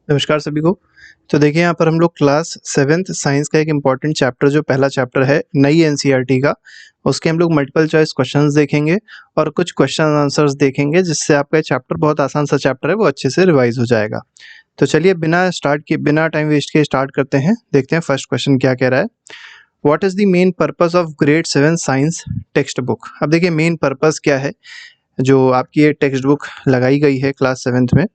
नमस्कार सभी को। तो देखिए यहाँ पर हम लोग क्लास 7th साइंस का एक इम्पॉर्टेंट चैप्टर जो पहला चैप्टर है नई एनसीईआरटी का, उसके हम लोग मल्टीपल चॉइस क्वेश्चंस देखेंगे और कुछ क्वेश्चन आंसर्स देखेंगे, जिससे आपका ये चैप्टर बहुत आसान सा चैप्टर है वो अच्छे से रिवाइज हो जाएगा। तो चलिए बिना टाइम वेस्ट किए स्टार्ट करते हैं। देखते हैं फर्स्ट क्वेश्चन क्या कह रहा है। What is the main purpose of grade 7 science text book. अब देखिए मेन पर्पस क्या है, जो आपकी ये टेक्स्ट बुक लगाई गई है क्लास 7th में,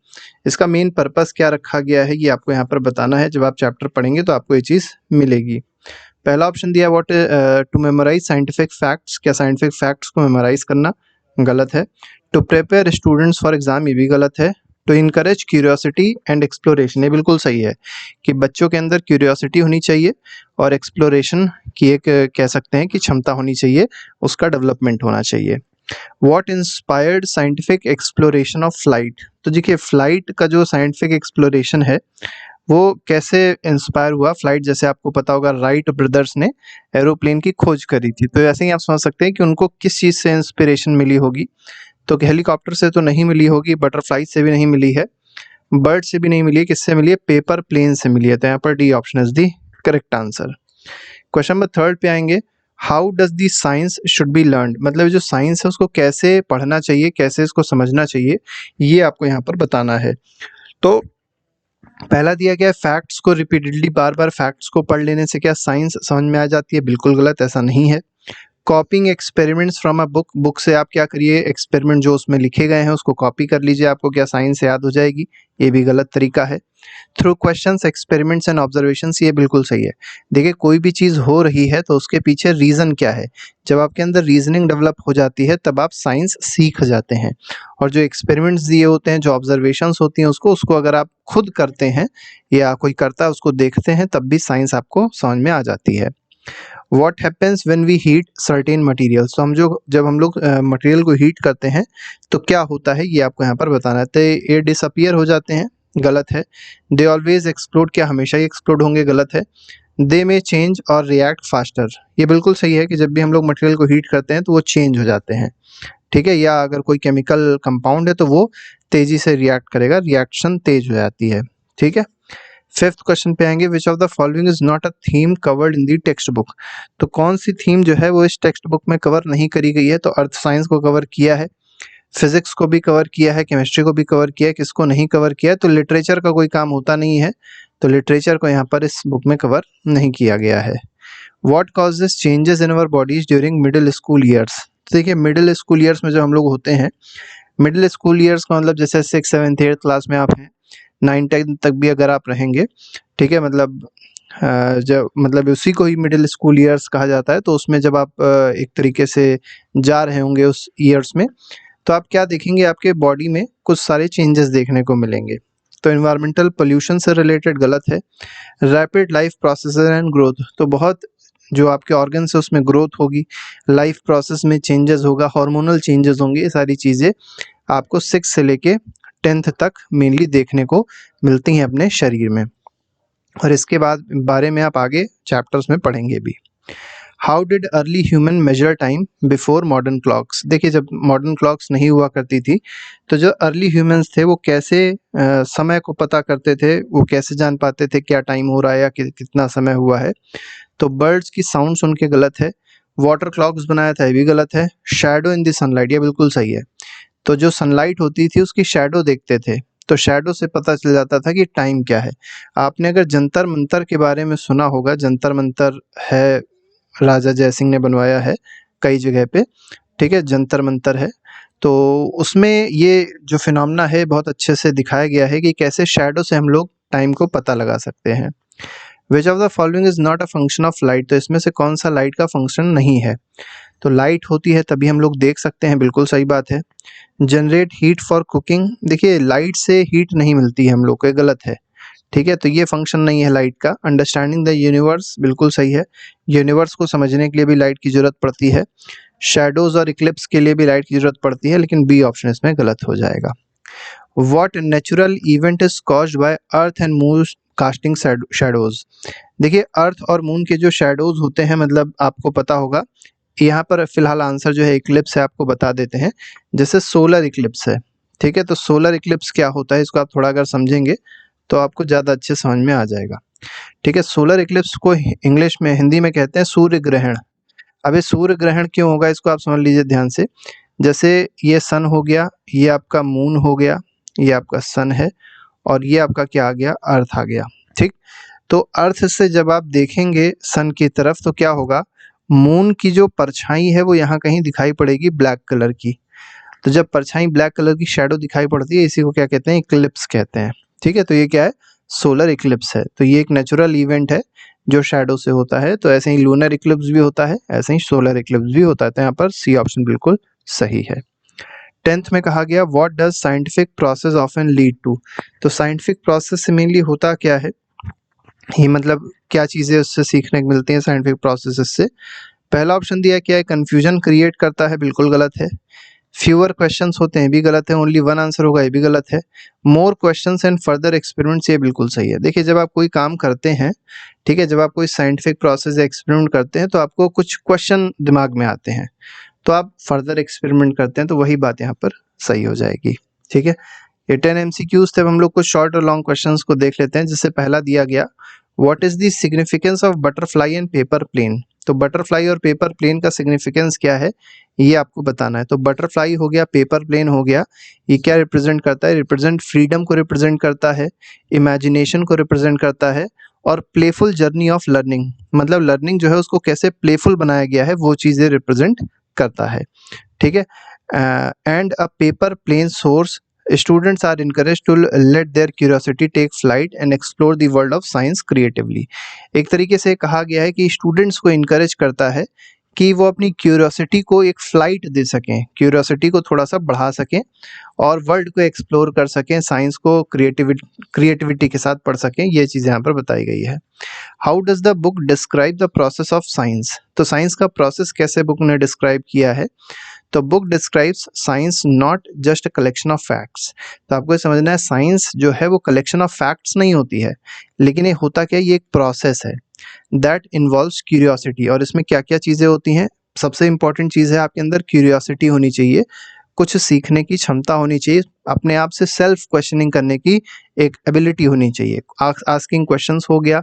इसका मेन पर्पस क्या रखा गया है ये आपको यहाँ पर बताना है। जब आप चैप्टर पढ़ेंगे तो आपको ये चीज़ मिलेगी। पहला ऑप्शन दिया what to memorise scientific facts, क्या साइंटिफिक फैक्ट्स को मेमोराइज करना, गलत है। To prepare students for exam, ये भी गलत है। To encourage curiosity and exploration, ये बिल्कुल सही है कि बच्चों के अंदर क्यूरियोसिटी होनी चाहिए और एक्सप्लोरेशन की एक कह सकते हैं कि क्षमता होनी चाहिए, उसका डेवलपमेंट होना चाहिए। What inspired scientific exploration of flight, तो देखिए फ्लाइट का जो साइंटिफिक एक्सप्लोरेशन है वो कैसे इंस्पायर हुआ। फ्लाइट जैसे आपको पता होगा राइट ब्रदर्स ने एरोप्लेन की खोज करी थी, तो ऐसे ही आप समझ सकते हैं कि उनको किस चीज़ से इंस्पिरेशन मिली होगी। तो हेलीकॉप्टर से तो नहीं मिली होगी, बटरफ्लाई से भी नहीं मिली है, बर्ड से भी नहीं मिली है, किससे मिली है, पेपर प्लेन से मिली है। तो यहाँ पर D option is the correct answer. Question number 3 पे आएंगे। How does the science should be learn, मतलब जो साइंस है उसको कैसे पढ़ना चाहिए, कैसे इसको समझना चाहिए, ये आपको यहाँ पर बताना है। तो पहला दिया गया है फैक्ट्स को रिपीटेडली बार बार फैक्ट्स को पढ़ लेने से क्या साइंस समझ में आ जाती है, बिल्कुल गलत, ऐसा नहीं है। कॉपिंग experiments from a book, book से आप क्या करिए, एक्सपेरिमेंट जो उसमें लिखे गए हैं उसको कॉपी कर लीजिए, आपको क्या साइंस याद हो जाएगी, ये भी गलत तरीका है। Through questions experiments and observations, ये बिल्कुल सही है। देखिए कोई भी चीज़ हो रही है तो उसके पीछे रीज़न क्या है, जब आपके अंदर रीजनिंग डेवलप हो जाती है तब आप साइंस सीख जाते हैं। और जो एक्सपेरिमेंट्स दिए होते हैं, जो ऑब्जर्वेशंस होती हैं, उसको अगर आप खुद करते हैं या कोई करता है उसको देखते हैं, तब भी साइंस आपको समझ में आ जाती है। What happens when we heat certain materials, तो जब हम लोग मटेरियल को हीट करते हैं तो क्या होता है ये आपको यहाँ पर बताना है। तो ये डिसअपियर हो जाते हैं, गलत है। दे ऑलवेज एक्सप्लोड, क्या हमेशा ही एक्सप्लोड होंगे, गलत है। दे में चेंज और रिएक्ट फास्टर, ये बिल्कुल सही है कि जब भी हम लोग मटेरियल को हीट करते हैं तो वो चेंज हो जाते हैं, ठीक है। या अगर कोई केमिकल कंपाउंड है तो वो तेजी से रिएक्ट करेगा, रिएक्शन तेज हो जाती है, ठीक है। फिफ्थ क्वेश्चन पे आएंगे। Which of the following is not a theme covered in the text book, तो कौन सी थीम जो है वो इस टेक्स्ट बुक में कवर नहीं करी गई है। तो अर्थ साइंस को कवर किया है, फिजिक्स को भी कवर किया है, केमिस्ट्री को भी कवर किया है, किसको नहीं कवर किया है, तो लिटरेचर का कोई काम होता नहीं है, तो लिटरेचर को यहाँ पर इस बुक में कवर नहीं किया गया है। What causes changes in our bodies during middle school years, तो देखिए मिडिल स्कूल ईयर्स में जो हम लोग होते हैं, मिडिल स्कूल ईयर्स का मतलब जैसे 6th 7th 8th क्लास में आप हैं, 9th 10th तक भी अगर आप रहेंगे, ठीक है, मतलब जब मतलब उसी को ही मिडिल स्कूल ईयर्स कहा जाता है। तो उसमें जब आप एक तरीके से जा रहे होंगे उस ईयर्स में, तो आप क्या देखेंगे, आपके बॉडी में कुछ सारे चेंजेस देखने को मिलेंगे। तो इन्वायरमेंटल पोल्यूशन से रिलेटेड, गलत है। Rapid life process and growth, तो बहुत जो आपके ऑर्गन्स है उसमें ग्रोथ होगी, लाइफ प्रोसेस में चेंजेस होगा, हार्मोनल चेंजेस होंगे, ये सारी चीज़ें आपको 6 से लेके 10th तक मेनली देखने को मिलती हैं अपने शरीर में, और इसके बाद बारे में आप आगे चैप्टर्स में पढ़ेंगे भी। How did early human measure time before modern clocks, देखिए जब मॉडर्न क्लॉक्स नहीं हुआ करती थी तो जो अर्ली ह्यूमंस थे वो कैसे समय को पता करते थे, वो कैसे जान पाते थे क्या टाइम हो रहा है या कितना समय हुआ है। तो बर्ड्स की साउंड सुन के, गलत है। वाटर क्लॉक्स बनाया था, ये भी गलत है। शैडो इन द सनलाइट, ये बिल्कुल सही है। तो जो सनलाइट होती थी उसकी शैडो देखते थे, तो शैडो से पता चल जाता था कि टाइम क्या है। आपने अगर जंतर मंतर के बारे में सुना होगा, जंतर मंतर है, राजा जयसिंह ने बनवाया है कई जगह पे, ठीक है, जंतर मंतर है। तो उसमें ये जो फिनोमेना है बहुत अच्छे से दिखाया गया है कि कैसे शैडो से हम लोग टाइम को पता लगा सकते हैं। Which of the following is not a function of light, तो इसमें से कौन सा लाइट का फंक्शन नहीं है। तो लाइट होती है तभी हम लोग देख सकते हैं, बिल्कुल सही बात है। जनरेट हीट फॉर कुकिंग, देखिए लाइट से हीट नहीं मिलती है हम लोग को, ये गलत है, ठीक है, तो ये फंक्शन नहीं है लाइट का। अंडरस्टैंडिंग द यूनिवर्स, बिल्कुल सही है, यूनिवर्स को समझने के लिए भी लाइट की जरूरत पड़ती है। शैडोज और इक्लिप्स के लिए भी लाइट की जरूरत पड़ती है, लेकिन बी ऑप्शन इसमें गलत हो जाएगा। What natural event is caused by earth and moon casting shadows, देखिए अर्थ और मून के जो शैडोज होते हैं, मतलब आपको पता होगा, यहाँ पर फिलहाल आंसर जो है इक्लिप्स है, आपको बता देते हैं। जैसे सोलर इक्लिप्स है, ठीक है, तो सोलर इक्लिप्स क्या होता है इसको आप थोड़ा अगर समझेंगे तो आपको ज़्यादा अच्छे समझ में आ जाएगा। ठीक है, सोलर इक्लिप्स को इंग्लिश में हिंदी में कहते हैं सूर्य ग्रहण। अब ये सूर्य ग्रहण क्यों होगा इसको आप समझ लीजिए ध्यान से। जैसे ये सन हो गया, ये आपका मून हो गया, ये आपका सन है और ये आपका क्या आ गया, अर्थ आ गया। ठीक, तो अर्थ से जब आप देखेंगे सन की तरफ तो क्या होगा, मून की जो परछाई है वो यहाँ कहीं दिखाई पड़ेगी ब्लैक कलर की। तो जब परछाई ब्लैक कलर की शैडो दिखाई पड़ती है इसी को क्या कहते हैं, इक्लिप्स कहते हैं। ठीक है, तो ये क्या है, सोलर इक्लिप्स है। तो ये एक नेचुरल इवेंट है जो शैडो से होता है। तो ऐसे ही लूनर इक्लिप्स भी होता है, ऐसे ही सोलर इक्लिप्स भी होता है। तो यहाँ पर सी ऑप्शन बिल्कुल सही है। 10th में कहा गया what does scientific process often lead to. तो साइंटिफिक प्रोसेस से मेनली होता क्या है, ये मतलब क्या चीज़ें उससे सीखने को मिलती हैं साइंटिफिक प्रोसेस से। पहला ऑप्शन दिया क्या है, कन्फ्यूजन क्रिएट करता है, बिल्कुल गलत है। फ्यूअर क्वेश्चंस होते हैं, भी गलत है। ओनली वन आंसर होगा, ये भी गलत है। More questions and further experiments, ये बिल्कुल सही है। देखिए जब आप कोई काम करते हैं, ठीक है, जब आप कोई साइंटिफिक प्रोसेस या एक्सपेरिमेंट करते हैं तो आपको कुछ क्वेश्चन दिमाग में आते हैं, तो आप फर्दर एक्सपेरिमेंट करते हैं, तो वही बात यहाँ पर सही हो जाएगी। ठीक है, ये 10 MCQs थे। अब हम लोग कुछ शॉर्ट और लॉन्ग क्वेश्चंस को देख लेते हैं। जिससे पहला दिया गया what is the significance of butterfly and paper plane. तो बटरफ्लाई और पेपर प्लेन का सिग्निफिकेंस क्या है ये आपको बताना है। तो बटरफ्लाई हो गया, पेपर प्लेन हो गया, ये क्या रिप्रेजेंट करता है, रिप्रेजेंट फ्रीडम को रिप्रेजेंट करता है, इमेजिनेशन को रिप्रेजेंट करता है और प्लेफुल जर्नी ऑफ लर्निंग, मतलब लर्निंग जो है उसको कैसे प्लेफुल बनाया गया है वो चीज़ें रिप्रेजेंट करता है। ठीक है, and a paper plane source students are encouraged to let their curiosity take flight and explore the world of science creatively। एक तरीके से कहा गया है कि स्टूडेंट्स को इनकरेज करता है कि वो अपनी क्यूरियोसिटी को एक फ्लाइट दे सकें, क्यूरियोसिटी को थोड़ा सा बढ़ा सकें और वर्ल्ड को एक्सप्लोर कर सकें, साइंस को क्रिएटिविटी के साथ पढ़ सकें। ये चीज़ यहाँ पर बताई गई है। How does the book describe the process of science. तो साइंस का प्रोसेस कैसे बुक ने डिस्क्राइब किया है। तो book describes science not just a collection of facts. तो आपको समझना है साइंस जो है वो कलेक्शन ऑफ फैक्ट्स नहीं होती है, लेकिन ये होता क्या है, ये एक प्रोसेस है दैट इन्वॉल्व्स क्यूरियोसिटी। और इसमें क्या क्या चीज़ें होती हैं, सबसे इंपॉर्टेंट चीज़ है आपके अंदर क्यूरियोसिटी होनी चाहिए, कुछ सीखने की क्षमता होनी चाहिए, अपने आप से सेल्फ क्वेश्चनिंग करने की एक एबिलिटी होनी चाहिए। आस्किंग क्वेश्चंस हो गया,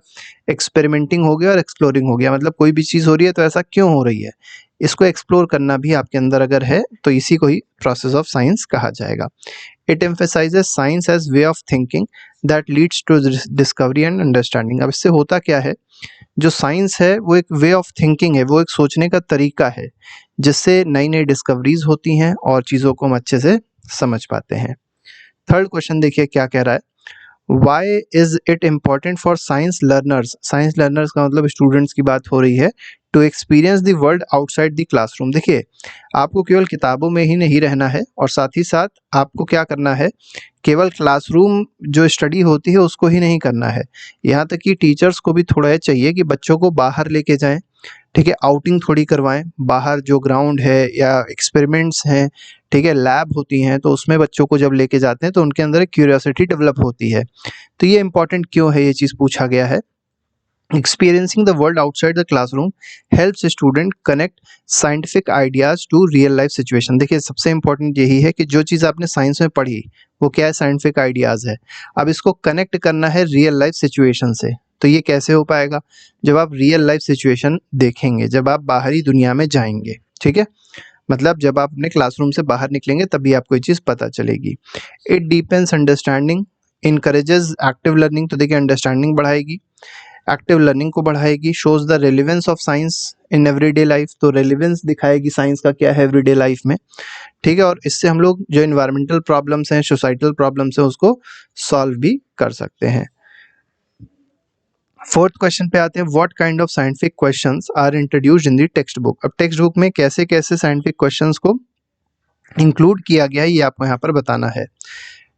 एक्सपेरिमेंटिंग हो गया और एक्सप्लोरिंग हो गया। मतलब कोई भी चीज़ हो रही है तो ऐसा क्यों हो रही है, इसको एक्सप्लोर करना भी आपके अंदर अगर है तो इसी को ही प्रोसेस ऑफ साइंस कहा जाएगा। It emphasises science as way of thinking that leads to discovery and understanding. अब इससे होता क्या है, जो साइंस है वो एक वे ऑफ थिंकिंग है, वो एक सोचने का तरीका है जिससे नई नई डिस्कवरीज होती हैं और चीज़ों को हम अच्छे से समझ पाते हैं। थर्ड क्वेश्चन देखिए क्या कह रहा है, why is it important for science learners. Science learners का मतलब स्टूडेंट्स की बात हो रही है। To experience the world outside the classroom. देखिए आपको केवल किताबों में ही नहीं रहना है और साथ ही साथ आपको क्या करना है, केवल क्लासरूम जो स्टडी होती है उसको ही नहीं करना है, यहाँ तक कि टीचर्स को भी थोड़ा ये चाहिए कि बच्चों को बाहर लेके जाएं। ठीक है, आउटिंग थोड़ी करवाएं, बाहर जो ग्राउंड है या एक्सपेरिमेंट्स हैं, ठीक है, लैब होती हैं, तो उसमें बच्चों को जब लेके जाते हैं तो उनके अंदर एक क्यूरियोसिटी डेवलप होती है। तो ये इंपॉर्टेंट क्यों है, ये चीज़ पूछा गया है। Experiencing the world outside the classroom helps student connect scientific ideas to real life situation. देखिए सबसे इंपॉर्टेंट यही है कि जो चीज़ आपने साइंस में पढ़ी वो क्या है, साइंटिफिक आइडियाज़ है। अब इसको कनेक्ट करना है रियल लाइफ सिचुएशन से। तो ये कैसे हो पाएगा, जब आप रियल लाइफ सिचुएशन देखेंगे, जब आप बाहरी दुनिया में जाएंगे। ठीक है, मतलब जब आप अपने क्लासरूम से बाहर निकलेंगे तभी आपको ये चीज़ पता चलेगी। It deepens understanding, encourages active learning. तो देखिए अंडरस्टैंडिंग बढ़ाएगी, एक्टिव लर्निंग को बढ़ाएगी। Shows the relevance of science in everyday life. तो रेलिवेंस दिखाएगी साइंस का क्या है एवरीडे लाइफ में। ठीक है, और इससे हम लोग जो इन्वायरमेंटल प्रॉब्लम्स हैं, सोसाइटल प्रॉब्लम्स हैं, उसको सॉल्व भी कर सकते हैं। फोर्थ क्वेश्चन पे आते हैं, what kind of scientific questions are introduced in the text book. अब टेक्स्ट बुक में कैसे कैसे साइंटिफिक क्वेश्चंस को इंक्लूड किया गया है ये आपको यहाँ पर बताना है।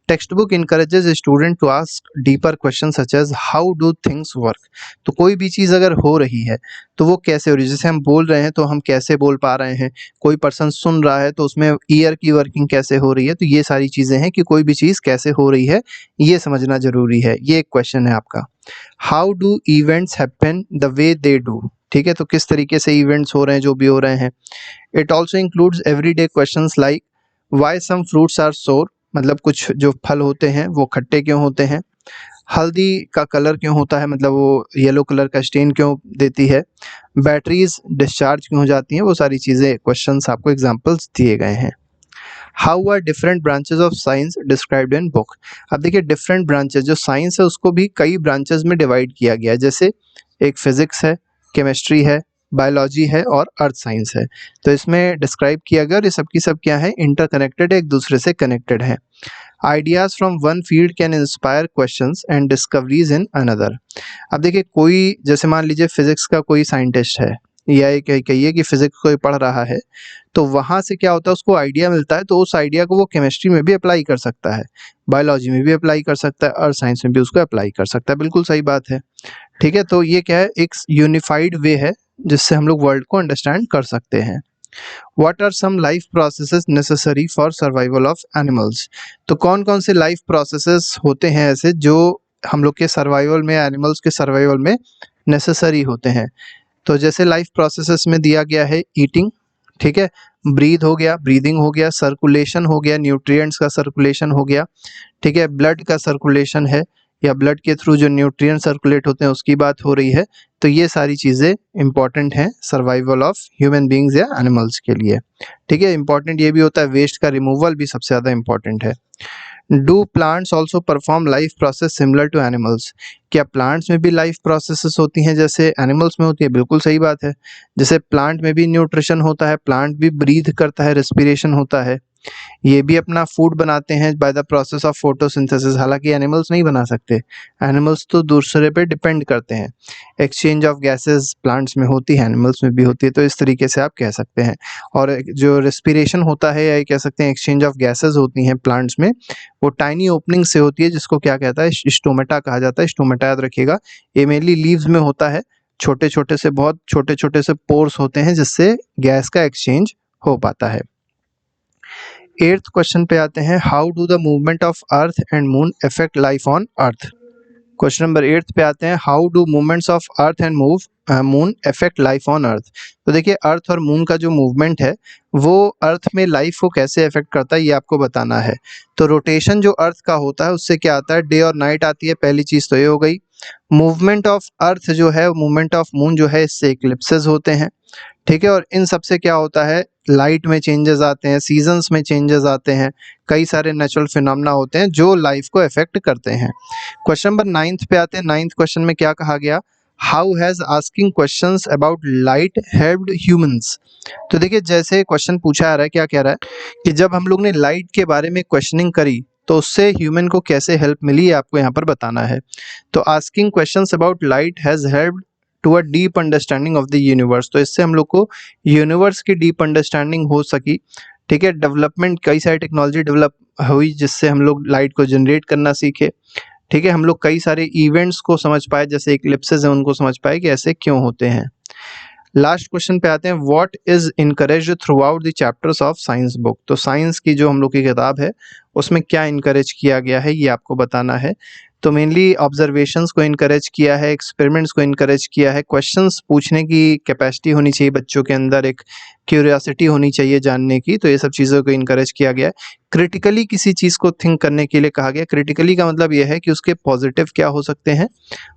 Text book encourages student to ask deeper question such as how do things work. तो कोई भी चीज़ अगर हो रही है तो वो कैसे हो रही है, जैसे हम बोल रहे हैं तो हम कैसे बोल पा रहे हैं, कोई पर्सन सुन रहा है तो उसमें ईयर की वर्किंग कैसे हो रही है। तो ये सारी चीज़ें हैं कि कोई भी चीज़ कैसे हो रही है ये समझना जरूरी है। ये एक क्वेश्चन है आपका। How do events happen the way they do. ठीक है, तो किस तरीके से इवेंट्स हो रहे हैं जो भी हो रहे हैं। It also includes everyday questions like why some fruits are sour, मतलब कुछ जो फल होते हैं वो खट्टे क्यों होते हैं। हल्दी का कलर क्यों होता है, मतलब वो येलो कलर का स्टेन क्यों देती है, बैटरीज डिस्चार्ज क्यों हो जाती हैं, वो सारी चीज़ें क्वेश्चंस आपको एग्जांपल्स दिए गए हैं। How are different branches of science described in book. अब देखिए डिफरेंट ब्रांचेस, जो साइंस है उसको भी कई ब्रांचेस में डिवाइड किया गया है, जैसे एक फिजिक्स है, केमिस्ट्री है, बायोलॉजी है और अर्थ साइंस है। तो इसमें डिस्क्राइब किया गया और ये सब की सब क्या है, इंटरकनेक्टेड है, एक दूसरे से कनेक्टेड है। Ideas from one field can inspire questions and discoveries in another. अब देखिए कोई, जैसे मान लीजिए फिजिक्स का कोई साइंटिस्ट है या एक कहिए कि फिजिक्स कोई पढ़ रहा है, तो वहाँ से क्या होता है, उसको आइडिया मिलता है, तो उस आइडिया को वो केमिस्ट्री में भी अप्लाई कर सकता है, बायोलॉजी में भी अप्लाई कर सकता है और साइंस में भी उसको अप्लाई कर सकता है। बिल्कुल सही बात है, ठीक है। तो ये क्या है, एक यूनिफाइड वे है जिससे हम लोग वर्ल्ड को अंडरस्टैंड कर सकते हैं। What are some life processes necessary for survival of animals? तो कौन कौन से लाइफ प्रोसेसेस होते हैं ऐसे जो हम लोग के सर्वाइवल में, एनिमल्स के सर्वाइवल में नेसेसरी होते हैं। तो जैसे लाइफ प्रोसेसेस में दिया गया है ईटिंग, ठीक है, ब्रीथ हो गया, ब्रीदिंग हो गया, सर्कुलेशन हो गया, न्यूट्रिएंट्स का सर्कुलेशन हो गया, ठीक है, ब्लड का सर्कुलेशन है या ब्लड के थ्रू जो न्यूट्रिएंट सर्कुलेट होते हैं उसकी बात हो रही है। तो ये सारी चीज़ें इंपॉर्टेंट हैं सर्वाइवल ऑफ ह्यूमन बींग्स या एनिमल्स के लिए, ठीक है। इंपॉर्टेंट ये भी होता है, वेस्ट का रिमूवल भी सबसे ज़्यादा इंपॉर्टेंट है। Do plants also perform life process similar to animals. क्या प्लांट्स में भी लाइफ प्रोसेसेस होती हैं जैसे एनिमल्स में होती है? बिल्कुल सही बात है। जैसे प्लांट में भी न्यूट्रिशन होता है, प्लांट भी ब्रीथ करता है, रेस्पिरेशन होता है, ये भी अपना फूड बनाते हैं by the process of photosynthesis. हालांकि एनिमल्स नहीं बना सकते, एनिमल्स तो दूसरे पे डिपेंड करते हैं। एक्सचेंज ऑफ गैसेस प्लांट्स में होती है, एनिमल्स में भी होती है, तो इस तरीके से आप कह सकते हैं। और जो रेस्पिरेशन होता है या कह सकते हैं एक्सचेंज ऑफ गैसेस होती हैं प्लांट्स में, वो टाइनी ओपनिंग से होती है जिसको क्या कहता है, स्टोमेटा कहा जाता है। स्टोमेटा याद रखिएगा, ये मेनली लीव्स में होता है, छोटे छोटे से, बहुत छोटे छोटे से पोर्स होते हैं जिससे गैस का एक्सचेंज हो पाता है। 8th क्वेश्चन पे आते हैं, how do the movement of earth and moon affect life on earth. Question number 8 पे आते हैं, how do movements of earth and moon affect life on earth. तो देखिए अर्थ और मून का जो मूवमेंट है वो अर्थ में लाइफ को कैसे अफेक्ट करता है ये आपको बताना है। तो रोटेशन जो अर्थ का होता है उससे क्या आता है, डे और नाइट आती है, पहली चीज तो ये हो गई। मूवमेंट ऑफ अर्थ जो है, मूवमेंट ऑफ मून जो है, इससे इक्लिप्सेस होते हैं, ठीक है। और इन सब से क्या होता है, लाइट में चेंजेस आते हैं, सीजन्स में चेंजेस आते हैं, कई सारे नेचुरल फिनोमेना होते हैं जो लाइफ को अफेक्ट करते हैं। क्वेश्चन नंबर 9 पे आते हैं। 9th क्वेश्चन में क्या कहा गया, how has asking questions about light helped humans. तो देखिए जैसे क्वेश्चन पूछा आ रहा है, क्या कह रहा है कि जब हम लोग ने लाइट के बारे में क्वेश्चनिंग करी तो उससे ह्यूमन को कैसे हेल्प मिली, ये आपको यहाँ पर बताना है। तो asking questions about light has helped to a deep understanding of the universe. तो इससे हम लोग को यूनिवर्स की डीप अंडरस्टैंडिंग हो सकी, ठीक है। डेवलपमेंट, कई सारी टेक्नोलॉजी डेवलप हुई जिससे हम लोग लाइट को जनरेट करना सीखे, ठीक है। हम लोग कई सारे इवेंट्स को समझ पाए, जैसे इक्लिप्सेस हैं उनको समझ पाए कि ऐसे क्यों होते हैं। लास्ट क्वेश्चन पे आते हैं, what is encourage through out the chapters of science book. तो साइंस की जो हम लोग की किताब है उसमें क्या इनकरेज किया गया है ये आपको बताना है। तो मेनली ऑब्जर्वेशंस को इनकरेज किया है, एक्सपेरिमेंट्स को इनकरेज किया है, क्वेश्चंस पूछने की कैपेसिटी होनी चाहिए बच्चों के अंदर, एक क्यूरियोसिटी होनी चाहिए जानने की, तो ये सब चीज़ों को इनकरेज किया गया है। क्रिटिकली किसी चीज़ को थिंक करने के लिए कहा गया। क्रिटिकली का मतलब ये है कि उसके पॉजिटिव क्या हो सकते हैं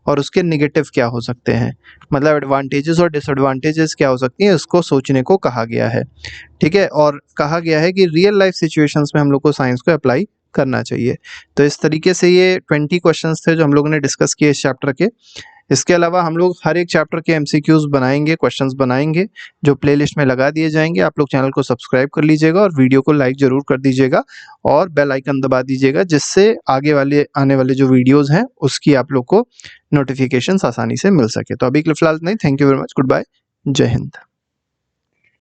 और उसके निगेटिव क्या हो सकते हैं, मतलब एडवांटेजेस और डिसएडवांटेजेस क्या हो सकती हैं, उसको सोचने को कहा गया है, ठीक है। और कहा गया है कि रियल लाइफ सिचुएशंस में हम लोग को साइंस को अप्लाई करना चाहिए। तो इस तरीके से ये 20 क्वेश्चंस थे जो हम लोगों ने डिस्कस किए इस चैप्टर के। इसके अलावा हम लोग हर एक चैप्टर के एमसीक्यूज बनाएंगे, क्वेश्चंस बनाएंगे जो प्लेलिस्ट में लगा दिए जाएंगे। आप लोग चैनल को सब्सक्राइब कर लीजिएगा और वीडियो को लाइक जरूर कर दीजिएगा और बेल आइकन दबा दीजिएगा, जिससे आगे वाले आने वाले जो वीडियोस हैं उसकी आप लोग को नोटिफिकेशन आसानी से मिल सके। तो अभी के लिए फिलहाल नहीं, thank you very much, good bye, जय हिंद।